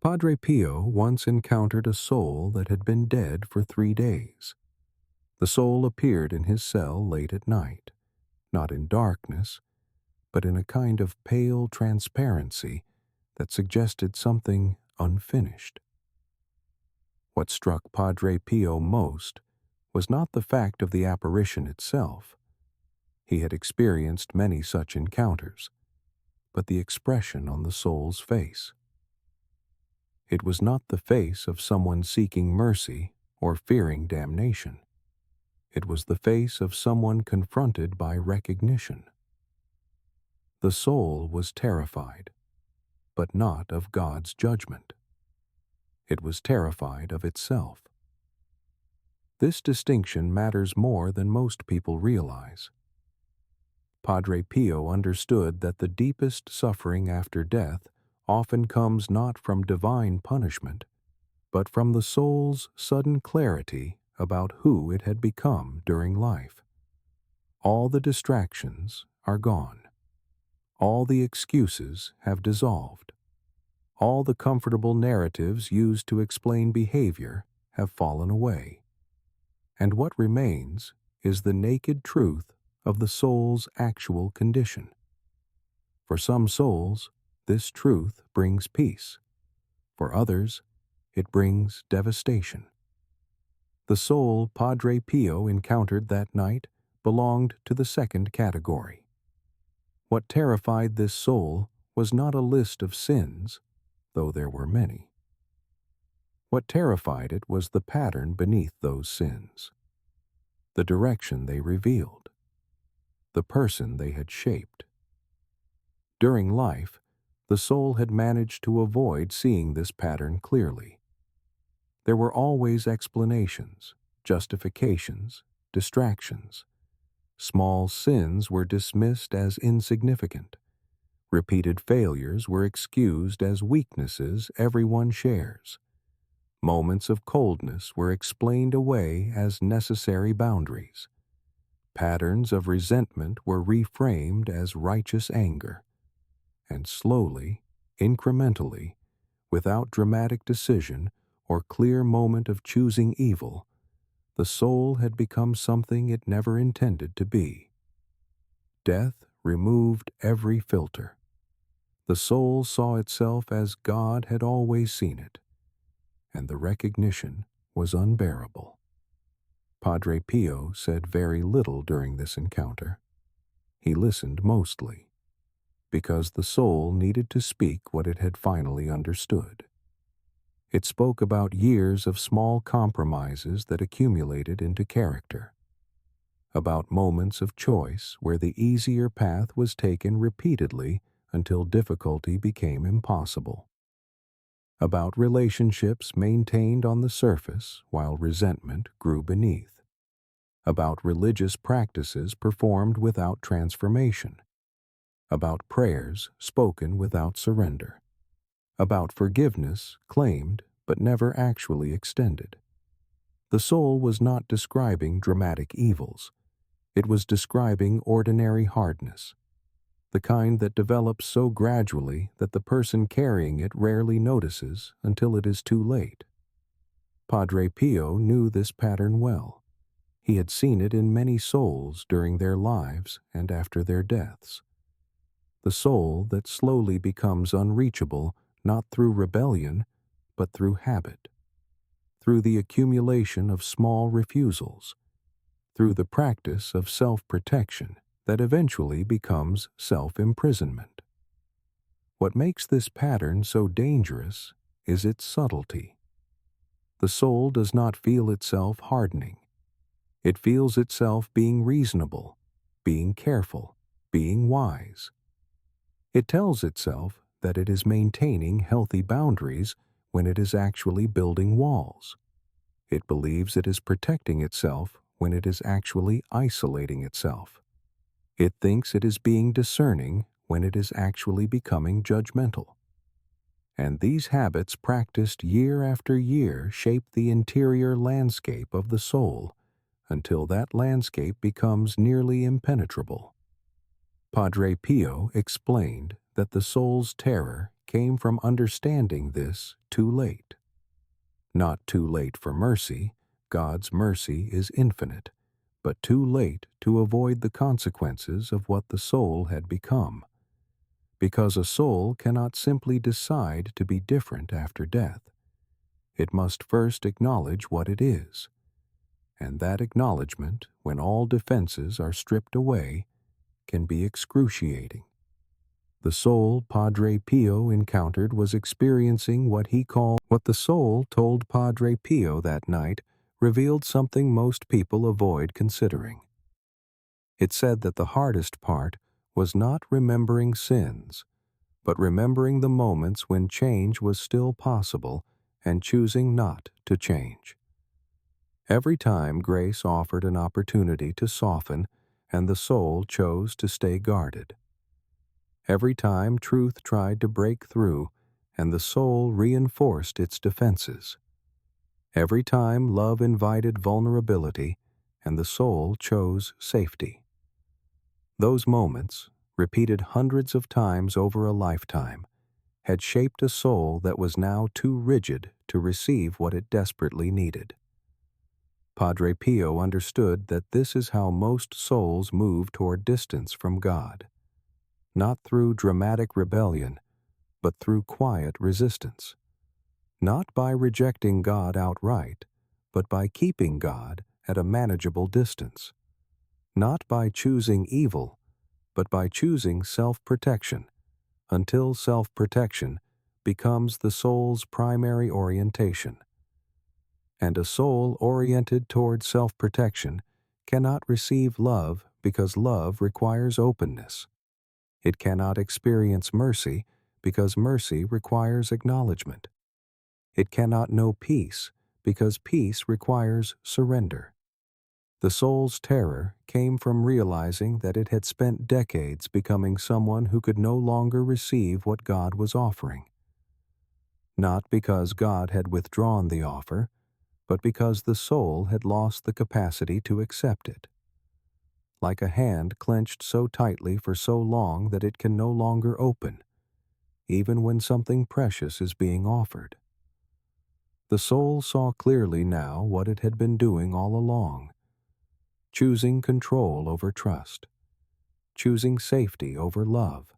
Padre Pio once encountered a soul that had been dead for 3 days. The soul appeared in his cell late at night, not in darkness, but in a kind of pale transparency that suggested something unfinished. What struck Padre Pio most was not the fact of the apparition itself. He had experienced many such encounters, but the expression on the soul's face. It was not the face of someone seeking mercy or fearing damnation. It was the face of someone confronted by recognition. The soul was terrified, but not of God's judgment. It was terrified of itself. This distinction matters more than most people realize. Padre Pio understood that the deepest suffering after death often comes not from divine punishment, but from the soul's sudden clarity about who it had become during life. All the distractions are gone. All the excuses have dissolved. All the comfortable narratives used to explain behavior have fallen away. And what remains is the naked truth of the soul's actual condition. For some souls, this truth brings peace. For others, it brings devastation. The soul Padre Pio encountered that night belonged to the second category. What terrified this soul was not a list of sins, though there were many. What terrified it was the pattern beneath those sins, the direction they revealed, the person they had shaped. During life, the soul had managed to avoid seeing this pattern clearly. There were always explanations, justifications, distractions. Small sins were dismissed as insignificant. Repeated failures were excused as weaknesses everyone shares. Moments of coldness were explained away as necessary boundaries. Patterns of resentment were reframed as righteous anger. And slowly, incrementally, without dramatic decision or clear moment of choosing evil, the soul had become something it never intended to be. Death removed every filter. The soul saw itself as God had always seen it, and the recognition was unbearable. Padre Pio said very little during this encounter. He listened mostly, because the soul needed to speak what it had finally understood. It spoke about years of small compromises that accumulated into character, about moments of choice where the easier path was taken repeatedly until difficulty became impossible, about relationships maintained on the surface while resentment grew beneath, about religious practices performed without transformation, about prayers spoken without surrender, about forgiveness claimed but never actually extended. The soul was not describing dramatic evils. It was describing ordinary hardness, the kind that develops so gradually that the person carrying it rarely notices until it is too late. Padre Pio knew this pattern well. He had seen it in many souls during their lives and after their deaths. The soul that slowly becomes unreachable not through rebellion, but through habit, through the accumulation of small refusals, through the practice of self-protection that eventually becomes self-imprisonment. What makes this pattern so dangerous is its subtlety. The soul does not feel itself hardening. It feels itself being reasonable, being careful, being wise. It tells itself that it is maintaining healthy boundaries when it is actually building walls. It believes it is protecting itself when it is actually isolating itself. It thinks it is being discerning when it is actually becoming judgmental. And these habits practiced year after year shape the interior landscape of the soul until that landscape becomes nearly impenetrable. Padre Pio explained that the soul's terror came from understanding this too late. Not too late for mercy, God's mercy is infinite, but too late to avoid the consequences of what the soul had become. Because a soul cannot simply decide to be different after death. It must first acknowledge what it is, and that acknowledgement, when all defenses are stripped away, can be excruciating. The soul Padre Pio encountered was experiencing what the soul told Padre Pio that night revealed something most people avoid considering. It said that the hardest part was not remembering sins, but remembering the moments when change was still possible and choosing not to change. Every time grace offered an opportunity to soften and the soul chose to stay guarded. Every time truth tried to break through and the soul reinforced its defenses. Every time love invited vulnerability and the soul chose safety. Those moments, repeated hundreds of times over a lifetime, had shaped a soul that was now too rigid to receive what it desperately needed. Padre Pio understood that this is how most souls move toward distance from God. Not through dramatic rebellion, but through quiet resistance. Not by rejecting God outright, but by keeping God at a manageable distance. Not by choosing evil, but by choosing self-protection, until self-protection becomes the soul's primary orientation. And a soul oriented toward self-protection cannot receive love because love requires openness. It cannot experience mercy because mercy requires acknowledgement. It cannot know peace because peace requires surrender. The soul's terror came from realizing that it had spent decades becoming someone who could no longer receive what God was offering. Not because God had withdrawn the offer, but because the soul had lost the capacity to accept it. Like a hand clenched so tightly for so long that it can no longer open, even when something precious is being offered. The soul saw clearly now what it had been doing all along, choosing control over trust, choosing safety over love,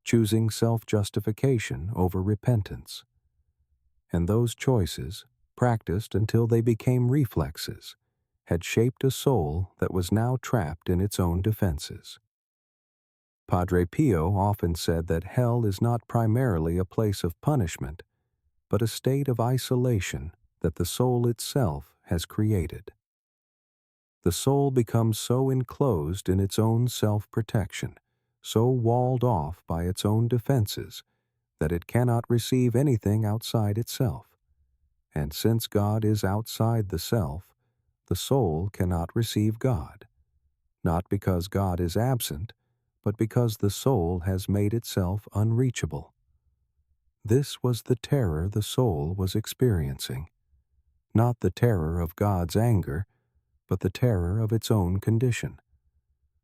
choosing self-justification over repentance. And those choices, practiced until they became reflexes, had shaped a soul that was now trapped in its own defenses. Padre Pio often said that hell is not primarily a place of punishment, but a state of isolation that the soul itself has created. The soul becomes so enclosed in its own self-protection, so walled off by its own defenses, that it cannot receive anything outside itself. And since God is outside the self, the soul cannot receive God, not because God is absent, but because the soul has made itself unreachable. This was the terror the soul was experiencing, not the terror of God's anger, but the terror of its own condition,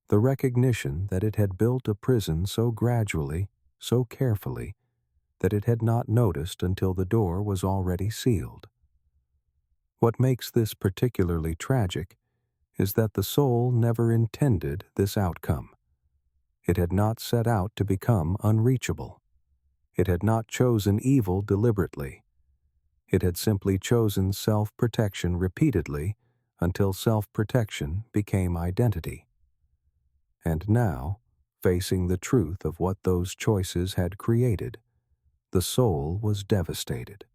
the recognition that it had built a prison so gradually, so carefully, that it had not noticed until the door was already sealed. What makes this particularly tragic is that the soul never intended this outcome. It had not set out to become unreachable. It had not chosen evil deliberately. It had simply chosen self-protection repeatedly until self-protection became identity. And now, facing the truth of what those choices had created, the soul was devastated.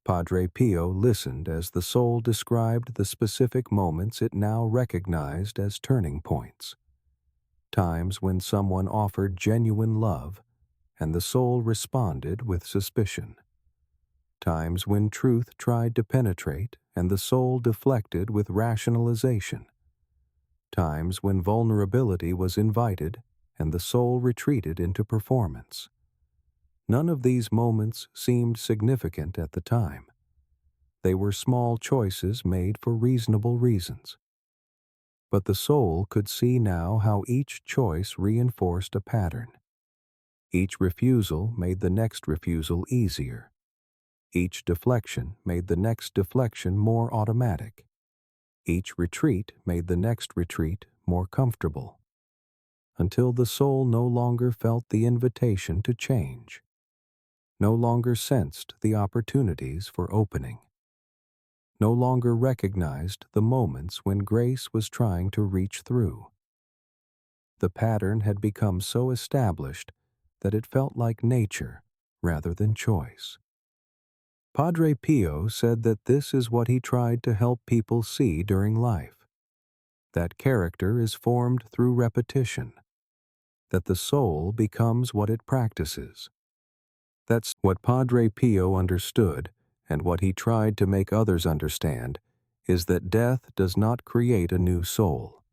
Padre Pio listened as the soul described the specific moments it now recognized as turning points. Times when someone offered genuine love, and the soul responded with suspicion. Times when truth tried to penetrate, and the soul deflected with rationalization. Times when vulnerability was invited, and the soul retreated into performance. None of these moments seemed significant at the time. They were small choices made for reasonable reasons. But the soul could see now how each choice reinforced a pattern. Each refusal made the next refusal easier. Each deflection made the next deflection more automatic. Each retreat made the next retreat more comfortable, until the soul no longer felt the invitation to change, no longer sensed the opportunities for opening, no longer recognized the moments when grace was trying to reach through. The pattern had become so established that it felt like nature rather than choice. Padre Pio said that this is what he tried to help people see during life, that character is formed through repetition, that the soul becomes what it practices. That's what Padre Pio understood, and what he tried to make others understand is that death does not create a new soul.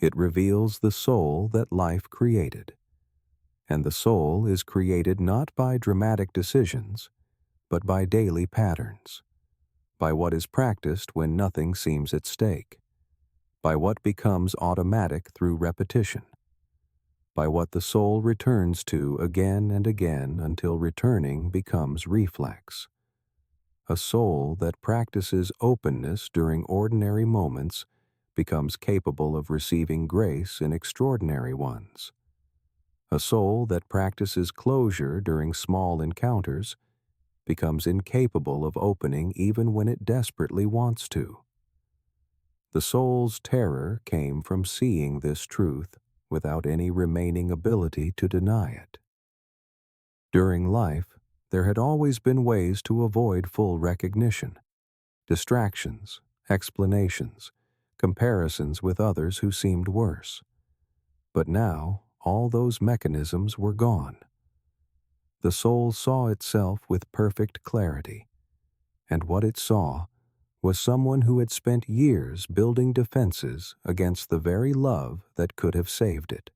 It reveals the soul that life created. And the soul is created not by dramatic decisions, but by daily patterns, by what is practiced when nothing seems at stake, by what becomes automatic through repetition, by what the soul returns to again and again until returning becomes reflex. A soul that practices openness during ordinary moments becomes capable of receiving grace in extraordinary ones. A soul that practices closure during small encounters becomes incapable of opening even when it desperately wants to. The soul's terror came from seeing this truth without any remaining ability to deny it. During life, there had always been ways to avoid full recognition: distractions, explanations, comparisons with others who seemed worse. But now, all those mechanisms were gone. The soul saw itself with perfect clarity, and what it saw was someone who had spent years building defenses against the very love that could have saved it.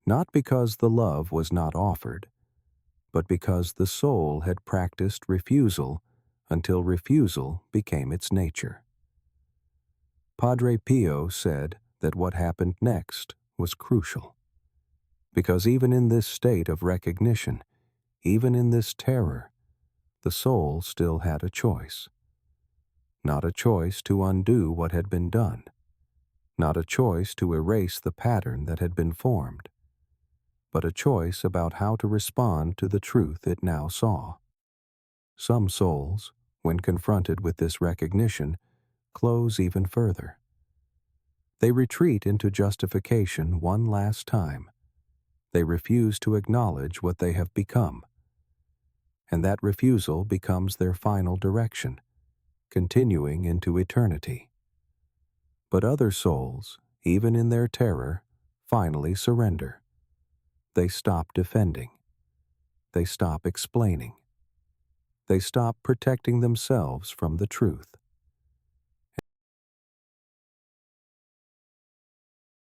Not because the love was not offered, but because the soul had practiced refusal until refusal became its nature. Padre Pio said that what happened next was crucial, because even in this state of recognition, even in this terror, the soul still had a choice. Not a choice to undo what had been done, not a choice to erase the pattern that had been formed, but a choice about how to respond to the truth it now saw. Some souls, when confronted with this recognition, close even further. They retreat into justification one last time. They refuse to acknowledge what they have become, and that refusal becomes their final direction, continuing into eternity. But other souls, even in their terror, finally surrender. They stop defending. They stop explaining. They stop protecting themselves from the truth.